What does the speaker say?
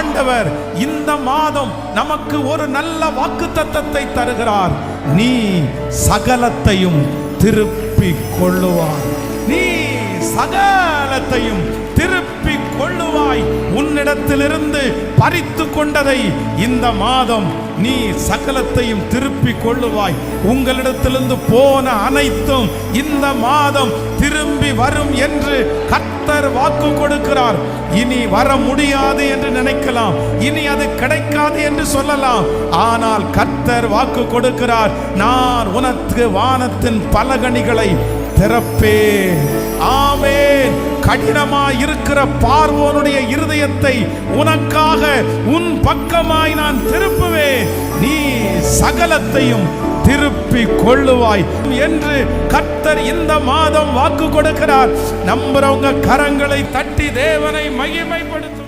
ஆண்டவர் இந்த மாதம் நமக்கு ஒரு நல்ல வாக்குத்தத்தத்தை தருகிறார். நீ சகலத்தையும் திருப்பிக் கொள்ளுவாய். நீ சகலத்தையும் திருப்பிக் கொள்ளுவாய். உன்னிடத்திலிருந்து பறித்து கொண்டதை இந்த மாதம் நீ சகலத்தையும் திருப்பிக் கொள்ளுவாய். உங்களிடத்திலிருந்து போன அனைத்தும் இந்த மாதம் திரும்பி வரும் என்று கர்த்தர் வாக்கு கொடுக்கிறார். இனி வர முடியாது என்று நினைக்கலாம், இனி அது கிடைக்காது என்று சொல்லலாம். ஆனால் கர்த்தர் வாக்கு கொடுக்கிறார், நான் உனக்கு வானத்தின் பலகணிகளை திறப்பேன். ஆமென். கடினமாய் இருக்கிற பார்வோனுடைய இருதயத்தை உனக்காக உன் பக்கமாய் நான் திருப்புவேன். நீ சகலத்தையும் திருப்பி கொள்ளுவாய் என்று கர்த்தர் இந்த மாதம் வாக்கு கொடுக்கிறார். நம்புறவங்க கரங்களை தட்டி தேவனை மகிமைப்படுத்த